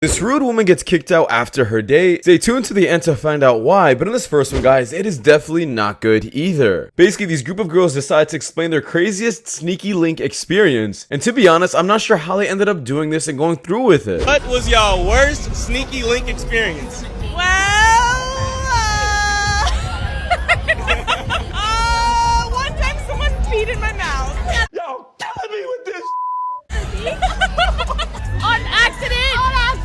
This rude woman gets kicked out after her date. Stay tuned to the end to find out why, but in this first one, guys, it is definitely not good either. Basically, these group of girls decide to explain their craziest sneaky link experience, and to be honest, I'm not sure how they ended up doing this and going through with it. What was y'all worst sneaky link experience? One time someone peed in my mouth. Y'all killing me with this. On accident.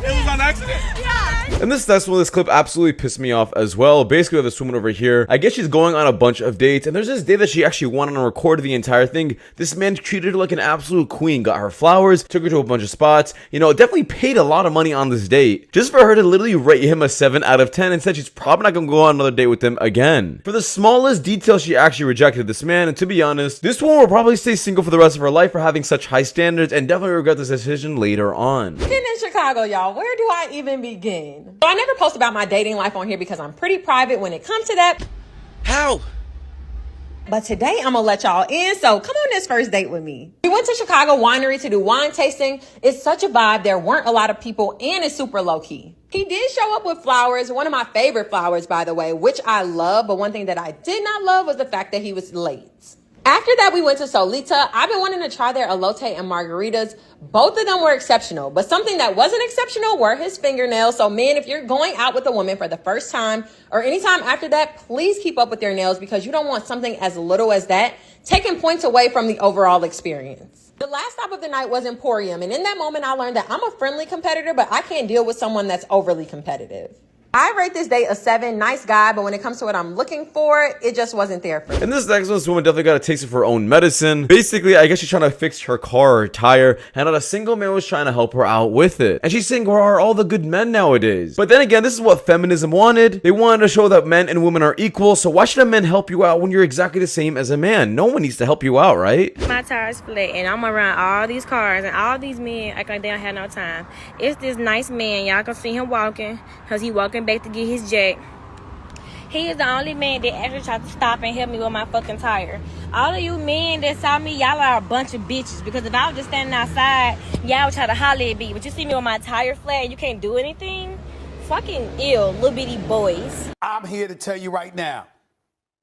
It was on accident? Yeah. And this next one, this clip absolutely pissed me off as well. Basically, this woman over here, I guess she's going on a bunch of dates, and there's this day that she actually went on and recorded the entire thing. This man treated her like an absolute queen, got her flowers, took her to a bunch of spots, you know, definitely paid a lot of money on this date, just for her to literally rate him a 7 out of 10 and said she's probably not gonna go on another date with him again. For the smallest detail, she actually rejected this man, and to be honest, this woman will probably stay single for the rest of her life for having such high standards and definitely regret this decision later on. In Chicago, y'all, where do I even begin? So I never post about my dating life on here because I'm pretty private when it comes to that. How? But today I'm gonna let y'all in, so come on this first date with me. We went to Chicago Winery to do wine tasting. It's such a vibe. There weren't a lot of people and it's super low key. He did show up with flowers, one of my favorite flowers, by the way, which I love. But one thing that I did not love was the fact that he was late. After that, we went to Solita. I've been wanting to try their elote and margaritas. Both of them were exceptional, but something that wasn't exceptional were his fingernails. So men, if you're going out with a woman for the first time or anytime after that, please keep up with your nails because you don't want something as little as that taking points away from the overall experience. The last stop of the night was Emporium, and in that moment, I learned that I'm a friendly competitor, but I can't deal with someone that's overly competitive. I rate this date a 7, nice guy, but when it comes to what I'm looking for, it just wasn't there for me. And this next one, this woman definitely got a taste of her own medicine. Basically, I guess she's trying to fix her car or tire, and not a single man was trying to help her out with it. And she's saying, where are all the good men nowadays? But then again, this is what feminism wanted. They wanted to show that men and women are equal, so why should a man help you out when you're exactly the same as a man? No one needs to help you out, right? My tire's flat, and I'm around all these cars, and all these men act like they don't have no time. It's this nice man, y'all can see him walking, because he walking back to get his jack. He is the only man that actually tried to stop and help me with my fucking tire. All of you men that saw me, y'all are a bunch of bitches. Because if I was just standing outside, y'all would try to holler at me. But you see me with my tire flat and you can't do anything? Fucking ill, little bitty boys. I'm here to tell you right now,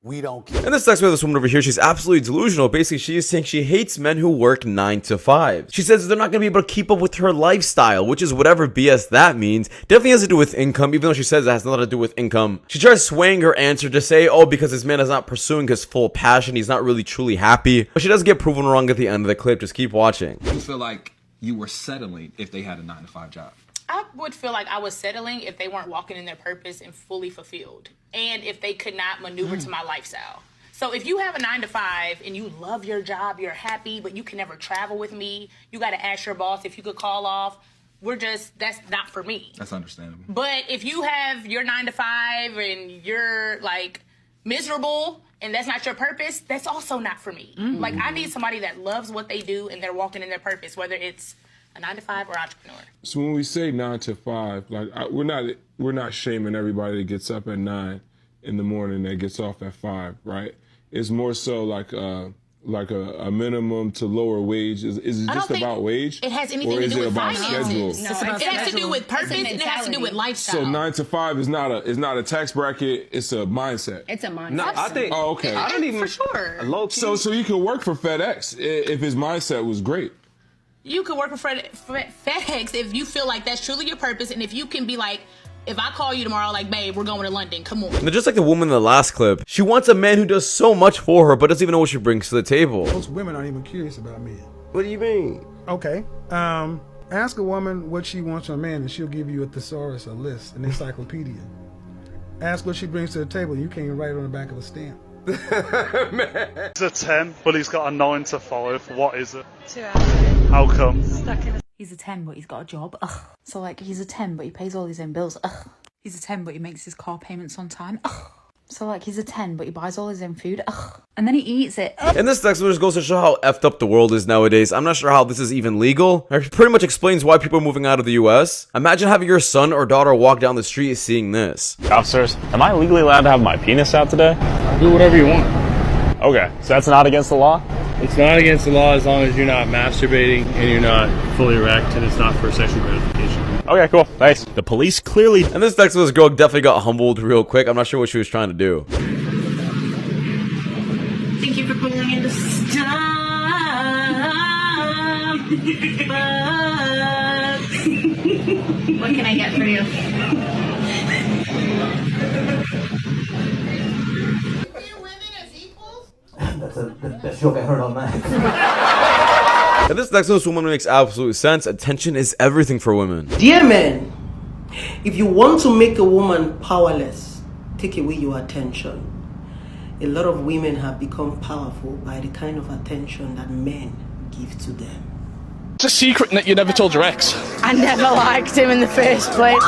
we don't care. And this next one, this woman over here, she's absolutely delusional. Basically, she is saying she hates men who work 9 to 5. She says they're not going to be able to keep up with her lifestyle, which is whatever BS that means. Definitely has to do with income, even though she says it has nothing to do with income. She tries swaying her answer to say, oh, because this man is not pursuing his full passion, he's not really truly happy. But she does get proven wrong at the end of the clip. Just keep watching. You feel like you were settling if they had a 9 to 5 job? I would feel like I was settling if they weren't walking in their purpose and fully fulfilled, and if they could not maneuver to my lifestyle. So if you have a 9 to 5 and you love your job, you're happy, but you can never travel with me, you got to ask your boss if you could call off. That's not for me. That's understandable. But if you have your 9 to 5 and you're like miserable and that's not your purpose, that's also not for me. Like I need somebody that loves what they do and they're walking in their purpose, whether it's a 9 to 5 or entrepreneur. So when we say 9 to 5, like we're not shaming everybody that gets up at 9 in the morning that gets off at 5, right? It's more so like a minimum to lower wage. Is it just about wage? It has anything to do with finances. No, it has to do with purpose and it has to do with lifestyle. So 9 to 5 is not a tax bracket. It's a mindset. It's a mindset. No, I think. Oh, okay. I don't even for sure. Low key. So you can work for FedEx if his mindset was great. You could work for FedEx if you feel like that's truly your purpose, and if you can be like, if I call you tomorrow, like, babe, we're going to London, come on. And just like the woman in the last clip, she wants a man who does so much for her, but doesn't even know what she brings to the table. Most women aren't even curious about men. What do you mean? Okay. Ask a woman what she wants from a man, and she'll give you a thesaurus, a list, an encyclopedia. Ask what she brings to the table, and you can't even write it on the back of a stamp. He's a 10, but he's got a 9 to 5. What is it? 2 out of 10. How come? He's a 10, but he's got a job. Ugh. So, like, he's a 10, but he pays all his own bills. Ugh. He's a 10, but he makes his car payments on time. Ugh. So, like, he's a 10, but he buys all his own food. Ugh. And then he eats it. Ugh. And this next one just goes to show how effed up the world is nowadays. I'm not sure how this is even legal. It pretty much explains why people are moving out of the US. Imagine having your son or daughter walk down the street seeing this. Officers, am I legally allowed to have my penis out today? Do whatever you want. Okay, so that's not against the law? It's not against the law as long as you're not masturbating and you're not fully erect and it's not for sexual gratification. Okay, cool. Thanks. The police clearly... And this text with this girl definitely got humbled real quick. I'm not sure what she was trying to do. Thank you for putting in the stuff. What can I get for you? That's the best joke I heard all night. And this next woman makes absolute sense. Attention is everything for women. Dear men, if you want to make a woman powerless, take away your attention. A lot of women have become powerful by the kind of attention that men give to them. It's a secret that you never told your ex. I never liked him in the first place.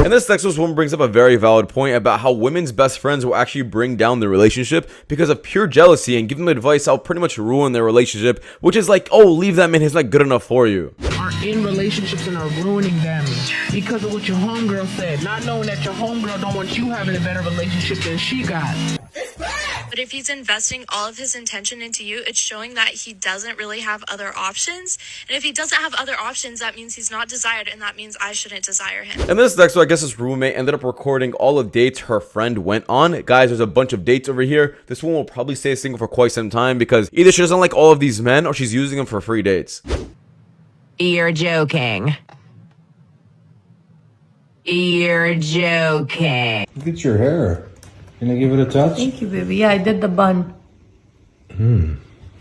And this next woman brings up a very valid point about how women's best friends will actually bring down their relationship because of pure jealousy and give them advice that'll pretty much ruin their relationship, which is like, oh, leave that man, he's not good enough for you. Are in relationships and are ruining them because of what your homegirl said, not knowing that your homegirl don't want you having a better relationship than she got. But if he's investing all of his intention into you, it's showing that he doesn't really have other options. And if he doesn't have other options, that means he's not desired, and that means I shouldn't desire him. And this next one, I guess his roommate ended up recording all the dates her friend went on. Guys, there's a bunch of dates over here. This one will probably stay single for quite some time because either she doesn't like all of these men or she's using them for free dates. You're joking. You're joking. Look at your hair. Can I give it a touch? Thank you, baby. Yeah, I did the bun.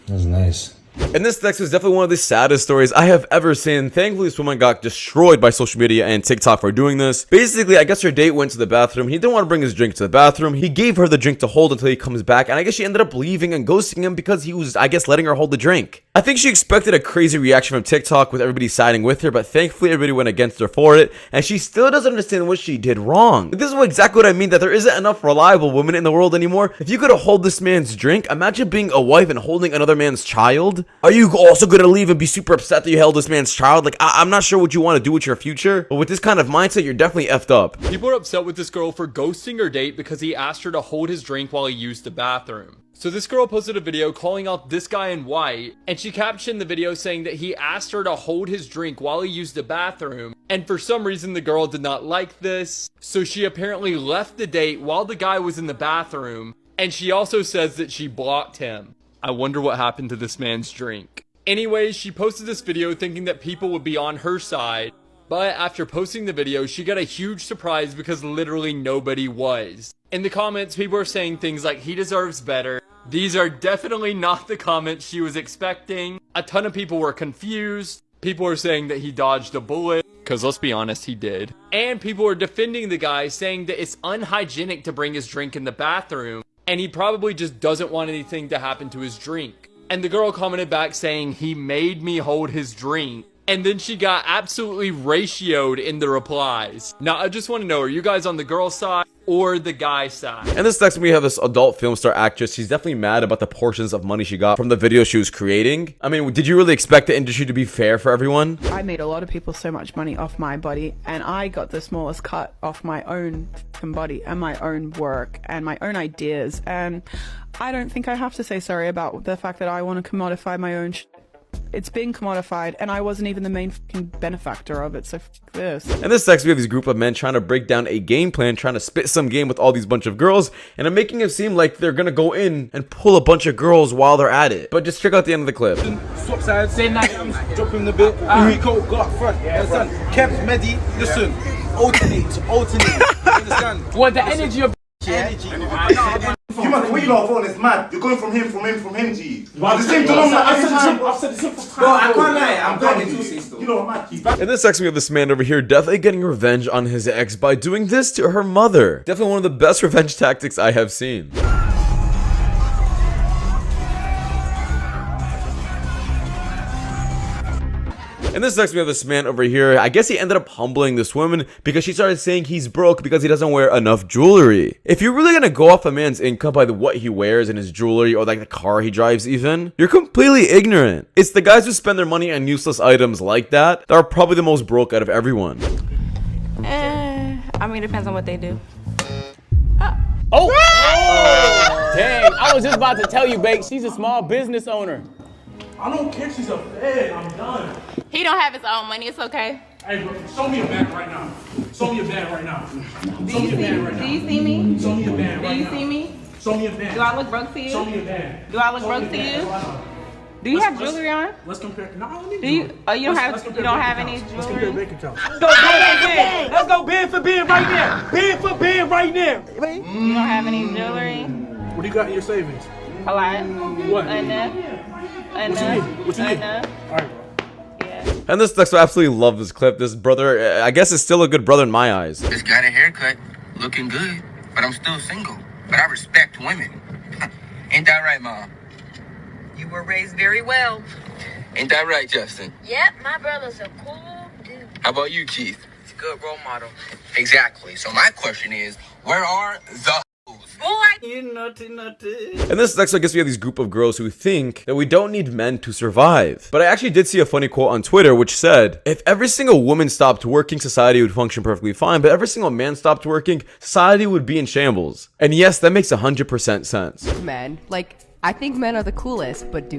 That's nice. And this next is definitely one of the saddest stories I have ever seen. Thankfully, this woman got destroyed by social media and TikTok for doing this. Basically, I guess her date went to the bathroom. He didn't want to bring his drink to the bathroom. He gave her the drink to hold until he comes back. And I guess she ended up leaving and ghosting him because he was, I guess, letting her hold the drink. I think she expected a crazy reaction from TikTok with everybody siding with her, but thankfully everybody went against her for it. And she still doesn't understand what she did wrong. This is exactly what I mean, that there isn't enough reliable women in the world anymore. If you could hold this man's drink, imagine being a wife and holding another man's child. Are you also going to leave and be super upset that you held this man's child? Like, I'm not sure what you want to do with your future, but with this kind of mindset, you're definitely effed up. People are upset with this girl for ghosting her date because he asked her to hold his drink while he used the bathroom. So this girl posted a video calling out this guy in white, and she captioned the video saying that he asked her to hold his drink while he used the bathroom, and for some reason the girl did not like this, so she apparently left the date while the guy was in the bathroom, and she also says that she blocked him. I wonder what happened to this man's drink. Anyways, she posted this video thinking that people would be on her side, but after posting the video, she got a huge surprise because literally nobody was. In the comments, people are saying things like, he deserves better. These are definitely not the comments she was expecting. A ton of people were confused. People are saying that he dodged a bullet, because let's be honest, he did. And people are defending the guy, saying that it's unhygienic to bring his drink in the bathroom, and he probably just doesn't want anything to happen to his drink. And the girl commented back saying, he made me hold his drink. And then she got absolutely ratioed in the replies. Now, I just want to know, are you guys on the girl side or the guy side? And this next we have this adult film star actress. She's definitely mad about the portions of money she got from the video she was creating. I mean, did you really expect the industry to be fair for everyone? I made a lot of people so much money off my body, and I got the smallest cut off my own body and my own work and my own ideas. And I don't think I have to say sorry about the fact that I want to commodify my own It's been commodified, and I wasn't even the main fucking benefactor of it, so f this. And this next we have this group of men trying to break down a game plan, trying to spit some game with all these bunch of girls, and I'm making it seem like they're gonna go in and pull a bunch of girls while they're at it. But just check out the end of the clip. Swap sides, say night, drop him the bit. Rico, go up front. Understand? Kev, Mehdi, listen. Alternate. Understand? What the energy of energy. You must wait on it's mad. You're going from him, G. But the same time, I've said the same time. Bro, I can't lie. I'm going to say still. You know what, mad. In this section, we have this man over here definitely getting revenge on his ex by doing this to her mother. Definitely one of the best revenge tactics I have seen. In this next, we have this man over here. I guess he ended up humbling this woman because she started saying he's broke because he doesn't wear enough jewelry. If you're really gonna go off a man's income by what he wears and his jewelry or like the car he drives even, you're completely ignorant. It's the guys who spend their money on useless items like that are probably the most broke out of everyone. I mean, it depends on what they do. Oh! Dang, I was just about to tell you, Bake, she's a small business owner. I don't care, she's a fed. I'm done. He don't have his own money. It's okay. Hey, bro, show me a band right now. Show me a band right now. Show me a band right now. Do you see me? Show me a band right now. Do you see me? Show me a band. Do I look broke to you? Show me a band. Do I look broke to you? Do you have jewelry on? Let's compare. No, I don't need Do you? jewelry. Oh, you don't Let's have. compare You don't bank have any accounts. Let's compare jewelry. bank accounts. Let's go band for band right now. Band for band right now. You don't have any jewelry. What do you got in your savings? A lot. What? Enough. What you need? What you need? Enough. All right, bro. And this next, I absolutely love this clip. This brother, I guess, is still a good brother in my eyes. Just got a haircut, looking good, but I'm still single. But I respect women. Ain't that right, Mom? You were raised very well. Ain't that right, Justin? Yep, my brother's a cool dude. How about you, Keith? He's a good role model. Exactly. So my question is, where are the Boy, you naughty. And this next, I guess we have these group of girls who think that we don't need men to survive. But I actually did see a funny quote on Twitter which said, if every single woman stopped working, society would function perfectly fine, but every single man stopped working, society would be in shambles. And yes, that makes 100% sense. Men, like, I think men are the coolest, but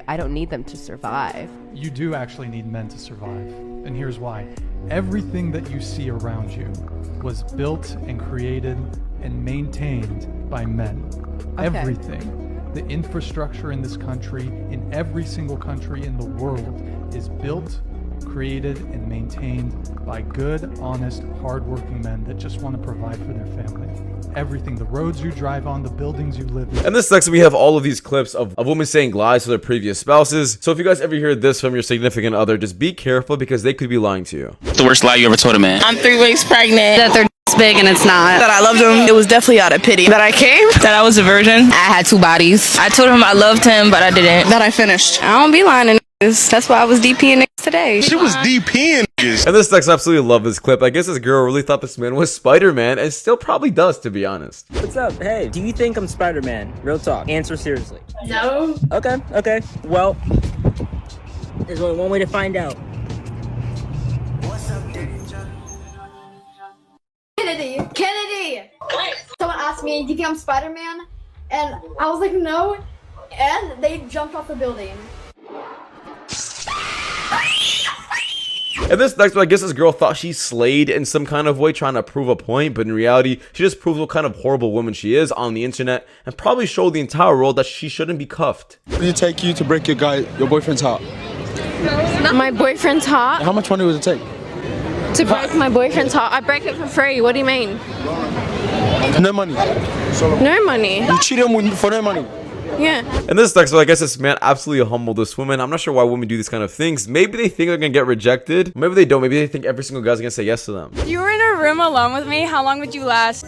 I don't need them to survive. You do actually need men to survive, and here's why. Everything that you see around you was built and created and maintained by men. Okay. Everything. The infrastructure in this country, in every single country in the world, is built, created, and maintained by good, honest, hardworking men that just want to provide for their family. Everything, the roads you drive on, the buildings you live in. And this next, we have all of these clips of women saying lies to their previous spouses. So if you guys ever hear this from your significant other, just be careful because they could be lying to you. What's the worst lie you ever told a man? I'm 3 weeks pregnant. That their d***'s big and it's not. That I loved him. It was definitely out of pity. That I came. That I was a virgin. I had 2 bodies. I told him I loved him, but I didn't. That I finished. I don't be lying to niggas. That's why I was DPing niggas today. She was DPing niggas. And this next, I absolutely love this clip. I guess this girl really thought this man was Spider-Man and still probably does, to be honest. What's up? Hey, do you think I'm Spider-Man? Real talk. Answer seriously. No. Okay. Well, there's only one way to find out. Kennedy! Someone asked me, do you think I'm Spider-Man? And I was like, no. And they jumped off the building. And this next one, I guess this girl thought she slayed in some kind of way, trying to prove a point, but in reality, she just proved what kind of horrible woman she is on the internet and probably showed the entire world that she shouldn't be cuffed. What did it take you to break your boyfriend's heart? My boyfriend's heart? How much money would it take? To break my boyfriend's heart? I break it for free. What do you mean? No money. No money. You cheat him for no money. Yeah. And this next one, I guess this man absolutely humbled this woman. I'm not sure why women do these kind of things. Maybe they think they're gonna get rejected. Maybe they don't. Maybe they think every single guy's gonna say yes to them. If you were in a room alone with me, how long would you last?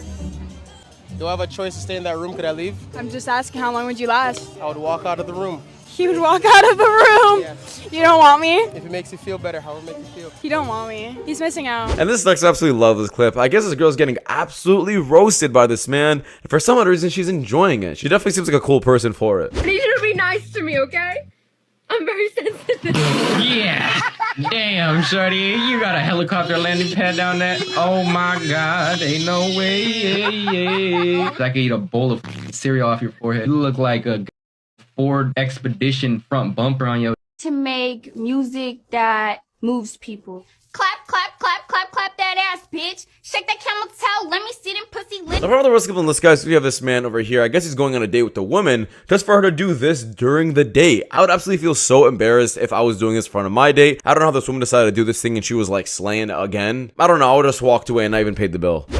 Do I have a choice to stay in that room? Could I leave? I'm just asking, how long would you last? I would walk out of the room. He would walk out of the room. Yeah. You don't want me? If it makes you feel better, how would it make you feel? You don't want me. He's missing out. And this next, I absolutely love this clip. I guess this girl's getting absolutely roasted by this man. And for some odd reason, she's enjoying it. She definitely seems like a cool person for it. I need you to be nice to me, okay? I'm very sensitive. Yeah. Damn, shorty, you got a helicopter landing pad down there? Oh my God, ain't no way. I could eat a bowl of cereal off your forehead. You look like a Ford Expedition front bumper on your. To make music that moves people. Clap, clap, clap, clap, clap that ass, bitch. Shake that camel toe. Let me see them pussy lips. Now, for all the rest of them, guys, we have this man over here. I guess he's going on a date with the woman just for her to do this during the date. I would absolutely feel so embarrassed if I was doing this in front of my date. I don't know how this woman decided to do this thing and she was like slaying again. I don't know. I would have just walked away and not even paid the bill. The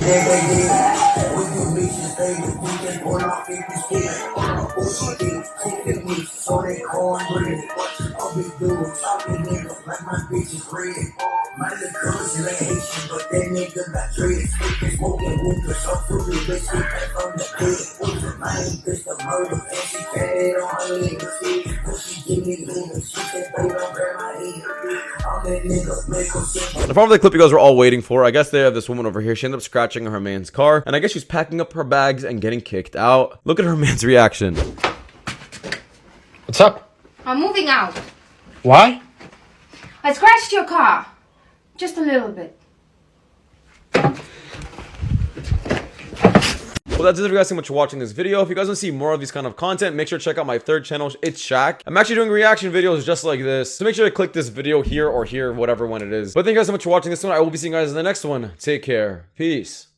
part of the clip you guys were all waiting for, I guess they have this woman over here. She ended up scratching her man's car, and I guess she's packing up her bags and getting kicked out. Look at her man's reaction. What's up? I'm moving out. Why? I scratched your car. Just a little bit. Well, that's it for you guys so much for watching this video. If you guys want to see more of these kind of content, make sure to check out my third channel. It's Shaq. I'm actually doing reaction videos just like this, so make sure to click this video here or here, whatever one it is. But thank you guys so much for watching this one. I will be seeing you guys in the next one. Take care. Peace.